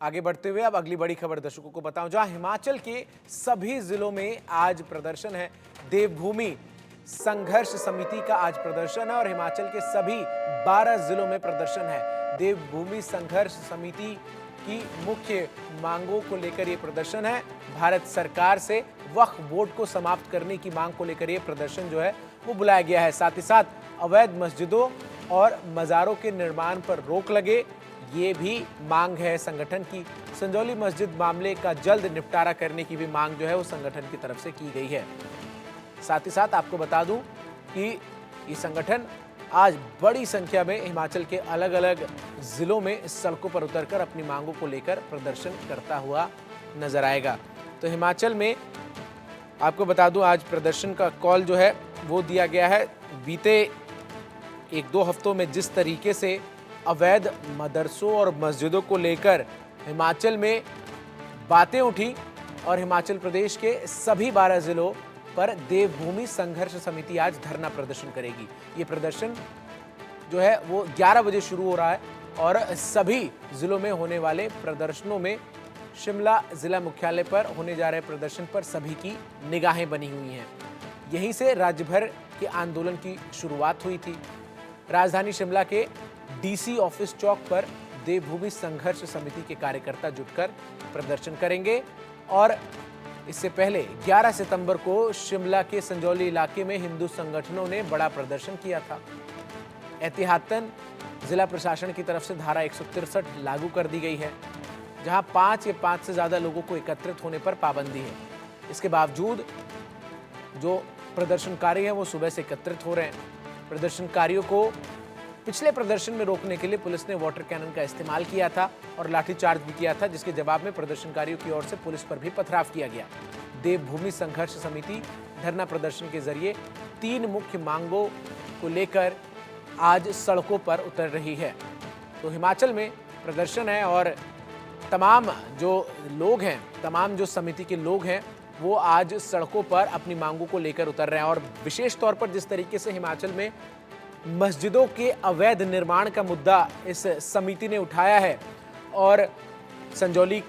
आगे बढ़ते हुए अब अगली बड़ी खबर दर्शकों को बताऊं, जहां हिमाचल के सभी जिलों में आज प्रदर्शन है। देवभूमि संघर्ष समिति का आज प्रदर्शन है और हिमाचल के सभी 12 जिलों में प्रदर्शन है। देवभूमि संघर्ष समिति की मुख्य मांगों को लेकर यह प्रदर्शन है। भारत सरकार से वक्फ बोर्ड को समाप्त करने की मांग को लेकर यह प्रदर्शन जो है वो बुलाया गया है। साथ ही साथ अवैध मस्जिदों और मज़ारों के निर्माण पर रोक लगे, ये भी मांग है संगठन की। संजौली मस्जिद मामले का जल्द निपटारा करने की भी मांग जो है वो संगठन की तरफ से की गई है। साथ ही साथ आपको बता दूं कि ये संगठन आज बड़ी संख्या में हिमाचल के अलग अलग जिलों में सड़कों पर उतरकर अपनी मांगों को लेकर प्रदर्शन करता हुआ नजर आएगा। तो हिमाचल में आपको बता दूं आज प्रदर्शन का कॉल जो है वो दिया गया है। बीते 1-2 हफ्तों में जिस तरीके से अवैध मदरसों और मस्जिदों को लेकर हिमाचल में बातें उठी और हिमाचल प्रदेश के सभी 12 जिलों पर देवभूमि संघर्ष समिति आज धरना प्रदर्शन करेगी। ये प्रदर्शन जो है वो 11 बजे शुरू हो रहा है और सभी जिलों में होने वाले प्रदर्शनों में शिमला जिला मुख्यालय पर होने जा रहे प्रदर्शन पर सभी की निगाहें बनी हुई हैं। यहीं से राज्य भर के आंदोलन की शुरुआत हुई थी। राजधानी शिमला के डीसी ऑफिस चौक पर देवभूमि संघर्ष समिति के कार्यकर्ता जुटकर प्रदर्शन करेंगे और इससे पहले 11 सितंबर को शिमला के संजौली इलाके में हिंदू संगठनों ने बड़ा प्रदर्शन किया था। एहतियातन जिला प्रशासन की तरफ से धारा 163 लागू कर दी गई है, जहां 5 या 5 से ज्यादा लोगों को एकत्रित होने पर पाबंदी है। इसके बावजूद जो प्रदर्शनकारी हैं वो सुबह से एकत्रित हो रहे हैं। प्रदर्शनकारियों को पिछले प्रदर्शन में रोकने के लिए पुलिस ने वाटर कैनन का इस्तेमाल किया था और लाठीचार्ज भी किया था, जिसके जवाब में प्रदर्शनकारियों की ओर से पुलिस पर भी पथराव किया गया। देवभूमि संघर्ष समिति धरना प्रदर्शन के जरिए 3 मुख्य मांगों को लेकर आज सड़कों पर उतर रही है। तो हिमाचल में प्रदर्शन है और तमाम जो लोग हैं, तमाम जो समिति के लोग हैं, वो आज सड़कों पर अपनी मांगों को लेकर उतर रहे हैं। और विशेष तौर पर जिस तरीके से हिमाचल में मस्जिदों के अवैध निर्माण का मुद्दा इस समिति ने उठाया है और संजौली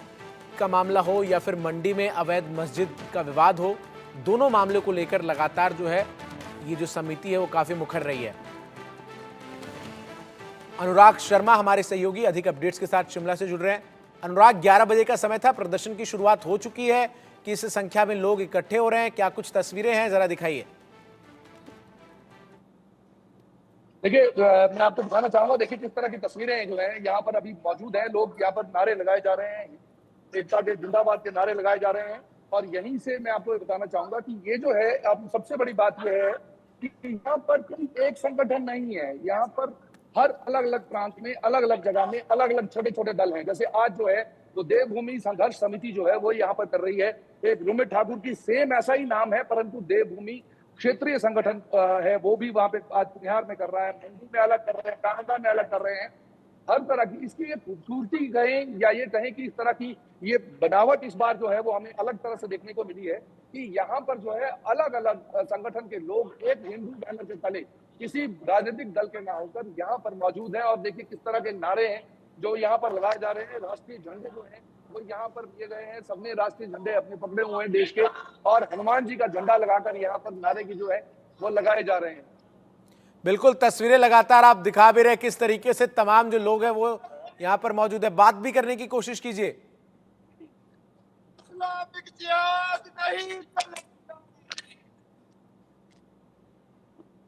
का मामला हो या फिर मंडी में अवैध मस्जिद का विवाद हो, दोनों मामलों को लेकर लगातार जो है ये जो समिति है वो काफी मुखर रही है। अनुराग शर्मा हमारे सहयोगी अधिक अपडेट्स के साथ शिमला से जुड़ रहे हैं। अनुराग, 11 बजे का समय था, प्रदर्शन की शुरुआत हो चुकी है, किस संख्या में लोग इकट्ठे हो रहे हैं, क्या कुछ तस्वीरें हैं, जरा दिखाइए। देखिए, मैं आपको बताना चाहूंगा, देखिए किस तरह की तस्वीरें जो है यहाँ पर अभी मौजूद है। लोग यहाँ पर नारे लगाए जा रहे हैं, एकता के जिंदाबाद के नारे लगाए जा रहे हैं। और यहीं से मैं आपको बताना चाहूंगा कि ये जो है, अब सबसे बड़ी बात यह है कि यहाँ पर कोई एक संगठन नहीं है। यहाँ पर हर अलग अलग प्रांत में, अलग अलग जगह में अलग अलग छोटे छोटे दल हैं। जैसे आज जो है तो देवभूमि संघर्ष समिति जो है वो यहाँ पर कर रही है। एक रुमित ठाकुर की सेम ऐसा ही नाम है, परंतु देवभूमि क्षेत्रीय संगठन है, वो भी वहां पे आज बिहार में कर रहा है, मंडी में अलग कर रहे हैं, कांगड़ा में अलग कर रहे हैं। हर तरह की इसकी ये खूबसूरती कहें या ये कहें कि इस तरह की ये बनावट इस बार जो है वो हमें अलग तरह से देखने को मिली है कि यहाँ पर जो है अलग अलग संगठन के लोग एक हिंदू बैनर के तले किसी राजनीतिक दल के ना होकर यहाँ पर मौजूद है। और देखिए किस तरह के नारे हैं जो यहाँ पर लगाए जा रहे हैं। राष्ट्रीय झंडे जो है वो यहाँ पर दिए गए हैं, सबने राष्ट्रीय झंडे अपने पकड़े हुए हैं देश के, और हनुमान जी का झंडा लगाकर यहाँ पर नारे की जो है वो लगाए जा रहे हैं। बिल्कुल, तस्वीरें लगातार आप दिखा भी रहे किस तरीके से तमाम जो लोग हैं वो यहाँ पर मौजूद है। बात भी करने की कोशिश कीजिए।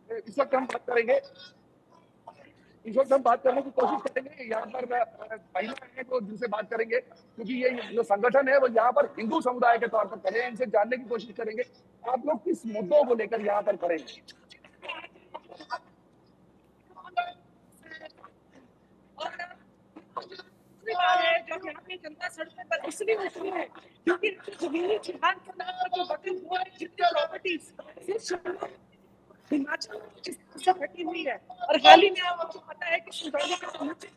इस वक्त हम बात करेंगे, इस वक्त हम बात करने की कोशिश करेंगे। यहाँ पर महिला है तो जिनसे बात करेंगे, क्योंकि ये जो संगठन है वो यहाँ पर हिंदू समुदाय के तौर पर खड़े हैं। इनसे जानने की कोशिश करेंगे आप लोग किस मुद्दों को लेकर यहाँ पर खड़े हैं। जो यहाँ पे जनता सड़कों पर इसलिए उतरी है क्योंकि जमीनी जिहाद के नाम पर जो वतन हुआ है, जितने प्रॉपर्टीज हिमाचल से फटी हुई है। और हाल ही में आपको पता है कि संजौली का समुद्र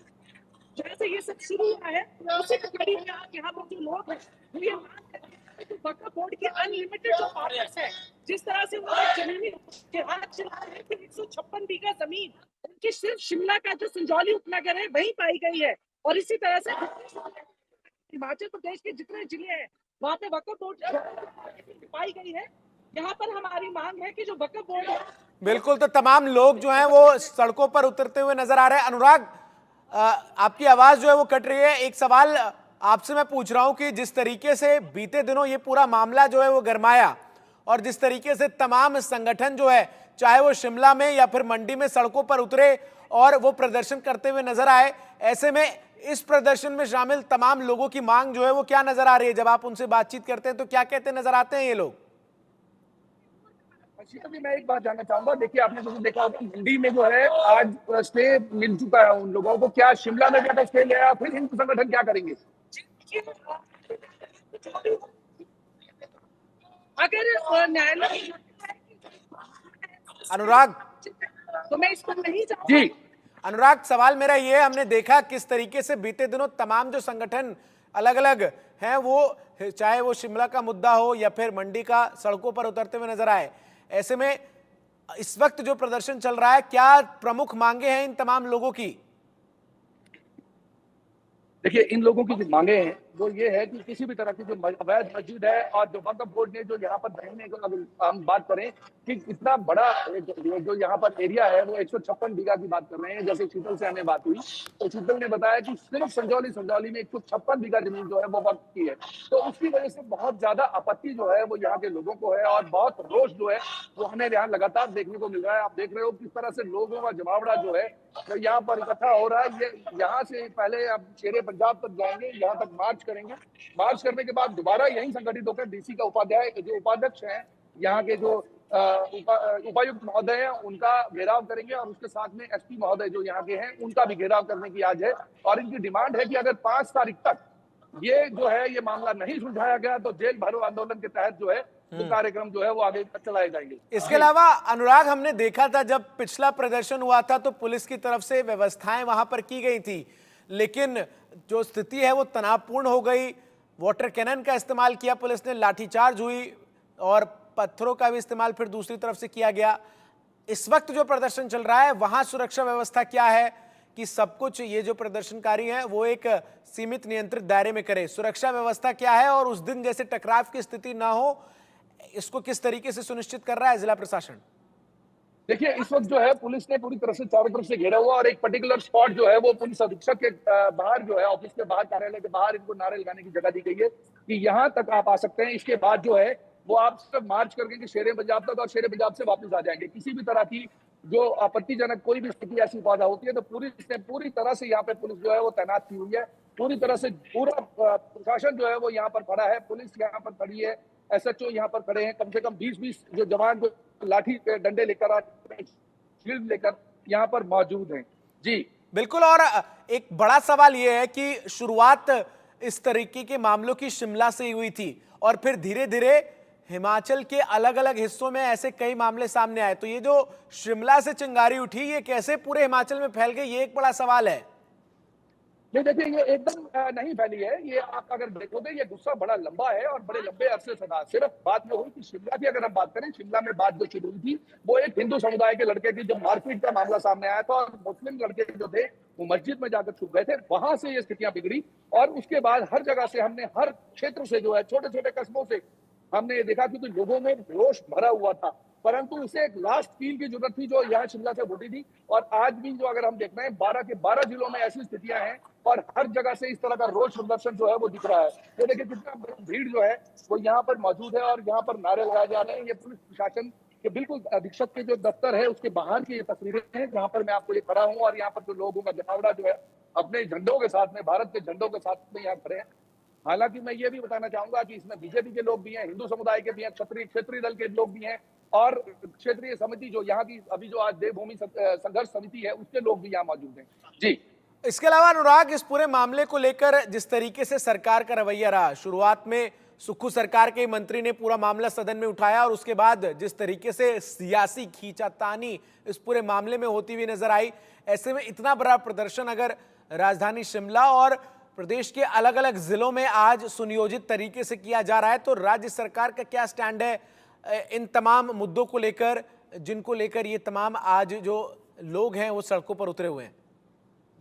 जहाँ से ये सब शुरू हुआ है, उसी के कड़ी में आज यहाँ पर जो लोग हैं वो ये मांग करते हैं कि वक्फ बोर्ड की अनलिमिटेड जो पावर्स है, जिस तरह से वो जमीनी जिहाद चला रहे हैं कि 156 बीघा जमीन उनकी सिर्फ शिमला का जो संजौली उपनगर है वहीं पाई गई है। और इसी तरह से हिमाचल प्रदेश के जितने जिले हैं वहाँ पे वक्फ बोर्ड पाई गई है। यहाँ पर हमारी मांग है कि जो वक्फ बोर्ड है बिल्कुल, तो तमाम लोग जो हैं वो सड़कों पर उतरते हुए नजर आ रहे हैं। अनुराग, आपकी आवाज जो है वो कट रही है। एक सवाल आपसे मैं पूछ रहा हूं कि जिस तरीके से बीते दिनों ये पूरा मामला जो है वो गरमाया और जिस तरीके से तमाम संगठन जो है, चाहे वो शिमला में या फिर मंडी में सड़कों पर उतरे और वो प्रदर्शन करते हुए नजर आए, ऐसे में इस प्रदर्शन में शामिल तमाम लोगों की मांग जो है वो क्या नजर आ रही है? जब आप उनसे बातचीत करते हैं तो क्या कहते नजर आते हैं ये लोग? शीतल जी, मैं एक बात जानना चाहूंगा। देखिए, आपने जैसे देखा होगा मंडी में जो है आज स्टे मिल चुका है उन लोगों को। क्या शिमला में जाकर स्टे लिया, फिर हिंदू संगठन क्या करेंगे? अगर न्यायालय अनुराग, तो मैं इस पर नहीं जाऊंगा। जी, अनुराग, सवाल मेरा ये है, हमने देखा किस तरीके से बीते दिनों तमाम जो संगठन अलग अलग हैं वो, चाहे वो शिमला का मुद्दा हो या फिर मंडी का, सड़कों पर उतरते हुए नजर आए। ऐसे में इस वक्त जो प्रदर्शन चल रहा है, क्या प्रमुख मांगे हैं इन तमाम लोगों की? देखिए, इन लोगों की जो मांगे हैं वो ये है कि किसी भी तरह की जो अवैध मस्जिद है और जो वक्फ बोर्ड ने जो यहाँ पर रहने को, अगर हम बात करें कि इतना बड़ा जो यहाँ पर एरिया है वो 156 बीघा की बात कर रहे हैं। जैसे शीतल से हमें बात हुई तो शीतल ने बताया कि सिर्फ संजौली में 156 बीघा जमीन जो है वो वक्फ की है। तो उसकी वजह से बहुत ज्यादा आपत्ति जो है वो यहाँ के लोगों को है और बहुत रोष जो है वो हमें यहाँ लगातार देखने को मिल रहा है। आप देख रहे हो किस तरह से लोगों का जमावड़ा जो है तो यहाँ पर इकट्ठा हो रहा है। ये यहाँ से पहले अब शेरे पंजाब तक जाएंगे, यहाँ तक मार्च करेंगे। मार्च करने के बाद दोबारा यहीं संगठित होकर डीसी का उपाध्यक्ष हैं, यहाँ के जो उपायुक्त महोदय हैं उनका घेराव करेंगे और उसके साथ में एसपी महोदय जो यहाँ के हैं उनका भी घेराव करने की आज है। और इनकी डिमांड है कि अगर 5 तारीख तक ये जो है ये मामला नहीं सुलझाया गया तो जेल भरो आंदोलन के तहत जो है वो कार्यक्रम जो है वो आगे चलाए जाएंगे। इसके अलावा अनुराग, हमने देखा था जब पिछला प्रदर्शन हुआ था तो पुलिस की तरफ से व्यवस्थाएं वहां पर की गई थी, लेकिन जो स्थिति है वो तनावपूर्ण हो गई। वाटर कैनन का इस्तेमाल किया पुलिस ने, लाठीचार्ज हुई और पत्थरों का भी इस्तेमाल फिर दूसरी तरफ से किया गया। इस वक्त जो प्रदर्शन चल रहा है वहां सुरक्षा व्यवस्था क्या है कि सब कुछ ये जो प्रदर्शनकारी हैं वो एक सीमित नियंत्रित दायरे में करे? सुरक्षा व्यवस्था क्या है और उस दिन जैसे टकराव की स्थिति ना हो, इसको किस तरीके से सुनिश्चित कर रहा है जिला प्रशासन? देखिए, इस वक्त जो है पुलिस ने पूरी तरह से चारों तरफ से घेरा हुआ और एक पर्टिकुलर स्पॉट जो है वो पुलिस अधीक्षक के बाहर जो है, ऑफिस के बाहर, कार्यालय के बाहर इनको नारे लगाने की जगह दी गई है कि यहाँ तक आप आ सकते हैं। इसके बाद जो है वो आप सिर्फ मार्च करके कि शेरे पंजाब तक और शेरे पंजाब से वापस आ जाएंगे। किसी भी तरह की जो आपत्तिजनक कोई भी स्थिति ऐसी पैदा होती है तो पूरी तरह से यहाँ पे पुलिस जो है वो तैनात की हुई है। पूरी तरह से पूरा प्रशासन जो है वो यहाँ पर खड़ा है, पुलिस यहाँ पर खड़ी है, एसएचओ यहाँ पर खड़े हैं। कम से कम 20-20 जो जवान जो लाठी डंडे लेकर, शील्ड लेकर यहाँ पर मौजूद हैं। जी बिल्कुल। और एक बड़ा सवाल यह है कि शुरुआत इस तरीके के मामलों की शिमला से ही हुई थी और फिर धीरे धीरे हिमाचल के अलग अलग हिस्सों में ऐसे कई मामले सामने आए। तो ये जो शिमला से चिंगारी उठी, ये कैसे पूरे हिमाचल में फैल गई, ये एक बड़ा सवाल है। ये देखिए, ये एकदम नहीं फैली है। ये आप अगर देखोगे ये गुस्सा बड़ा लंबा है और बड़े लंबे अरसे से था। सिर्फ बात में हुई कि शिमला की अगर हम बात करें, शिमला में बात जो शुरू हुई थी वो एक हिंदू समुदाय के लड़के की जब मारपीट का मामला सामने आया था और मुस्लिम लड़के जो थे वो मस्जिद में जाकर छुप गए थे, वहां से ये स्थितियां बिगड़ी। और उसके बाद हर जगह से हमने, हर क्षेत्र से जो है, छोटे छोटे कस्बों से हमने ये देखा क्योंकि लोगों में रोष भरा हुआ था, परंतु उसे एक लास्ट कील की जरूरत थी जो यहाँ शिमला से उठी थी। और आज भी जो अगर हम देख रहे हैं 12 के 12 जिलों में ऐसी स्थितियां हैं और हर जगह से इस तरह का रोष प्रदर्शन जो है वो दिख रहा है। तो देखिए कितना भीड़ जो है वो यहाँ पर मौजूद है और यहाँ पर नारे लगाए जा रहे हैं। ये पुलिस प्रशासन के बिल्कुल अधीक्षक के जो दफ्तर है उसके बाहर की ये तस्वीरें हैं जहाँ पर मैं आपको ये खड़ा हूँ और यहाँ पर जो लोगों का जमावड़ा जो है अपने झंडों के साथ में, भारत के झंडों के साथ में यहाँ खड़े हैं। हालांकि मैं ये भी बताना चाहूंगा कि इसमें बीजेपी के लोग भी हैं, हिंदू समुदाय के भी हैं, क्षेत्रीय दल के लोग भी हैं और क्षेत्रीय समिति जो यहाँ की अभी जो आज देवभूमि संघर्ष समिति है उसके लोग भी यहाँ मौजूद हैं। जी इसके अलावा अनुराग, इस पूरे मामले को लेकर जिस तरीके से सरकार का रवैया रहा, शुरुआत में सुक्खू सरकार के मंत्री ने पूरा मामला सदन में उठाया और उसके बाद जिस तरीके से सियासी खींचातानी इस पूरे मामले में होती हुई नजर आई, ऐसे में इतना बड़ा प्रदर्शन अगर राजधानी शिमला और प्रदेश के अलग अलग जिलों में आज सुनियोजित तरीके से किया जा रहा है, तो राज्य सरकार का क्या स्टैंड है इन तमाम मुद्दों को लेकर, जिनको लेकर ये तमाम आज जो लोग हैं वो सड़कों पर उतरे हुए हैं?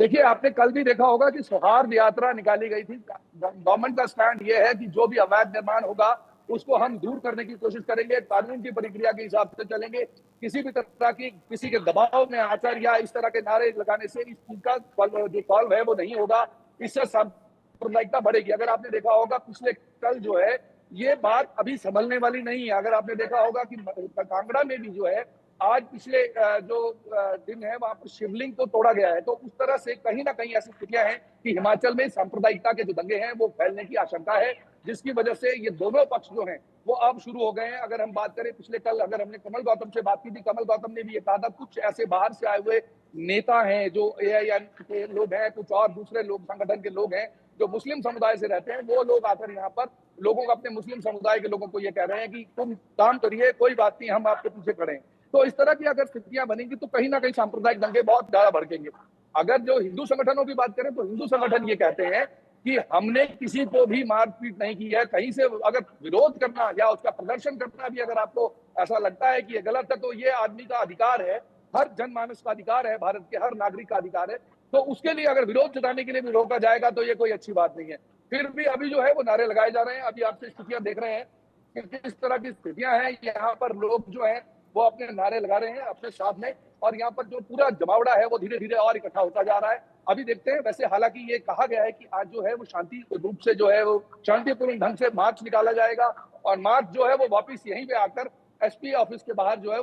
देखिए, आपने कल भी देखा होगा कि सौहार्द यात्रा निकाली गई थी। गवर्नमेंट का स्टैंड ये है कि जो भी अवैध निर्माण होगा, उसको हम दूर करने की कोशिश करेंगे, कानून की प्रक्रिया के हिसाब से चलेंगे। किसी भी तरह की किसी के दबाव में आकर या इस तरह के नारे लगाने से इस चीज का जो सॉल्व है वो नहीं होगा। इससे सांप्रदायिकता बढ़ेगी। अगर आपने देखा होगा पिछले कल जो है, ये बात अभी संभलने वाली नहीं है। अगर आपने देखा होगा कि कांगड़ा में भी जो है आज पिछले दिन है वहां पर शिवलिंग को तोड़ा गया है। तो उस तरह से कहीं ना कहीं ऐसी स्थितियां हैं कि हिमाचल में सांप्रदायिकता के जो दंगे हैं वो फैलने की आशंका है, जिसकी वजह से ये दोनों पक्ष जो हैं वो अब शुरू हो गए हैं। अगर हम बात करें पिछले कल, अगर हमने कमल गौतम से बात की थी, कमल गौतम ने भी ये कहा था कुछ ऐसे बाहर से आए हुए नेता हैं जो AIM के लोग हैं, कुछ और दूसरे लोग संगठन के लोग हैं जो मुस्लिम समुदाय से रहते हैं, वो लोग आकर यहाँ पर लोगों को, अपने मुस्लिम समुदाय के लोगों को ये कह रहे हैं कि तुम काम करिए, कोई बात नहीं, हम आपके पीछे खड़े हैं। तो इस तरह की अगर स्थितियां बनेंगी तो कहीं ना कहीं सांप्रदायिक दंगे बहुत ज्यादा भड़केंगे। अगर जो हिंदू संगठनों की बात करें तो हिंदू संगठन ये कहते हैं कि हमने किसी को भी मारपीट नहीं की है। कहीं से अगर विरोध करना या उसका प्रदर्शन करना भी अगर आपको ऐसा लगता है कि ये गलत है, तो ये आदमी का अधिकार है, हर जनमानस का अधिकार है, भारत के हर नागरिक का अधिकार है। तो उसके लिए अगर विरोध जताने के लिए भी रोका जाएगा तो ये कोई अच्छी बात नहीं है। फिर भी अभी जो है वो नारे लगाए जा रहे हैं। अभी आपसे स्थितियां देख रहे हैं कि किस तरह की स्थितियां हैं। यहाँ पर लोग जो है वो अपने नारे लगा रहे हैं अपने साथ में, और यहाँ पर जो पूरा जमावड़ा है वो धीरे धीरे और इकट्ठा होता जा रहा है। अभी देखते हैं। वैसे हालांकि ये कहा गया है कि आज जो है वो शांति रूप से जो है वो शांतिपूर्ण ढंग से मार्च निकाला जाएगा, और मार्च जो है वो वापिस यहीं पे आकर SP ऑफिस के बाहर जो है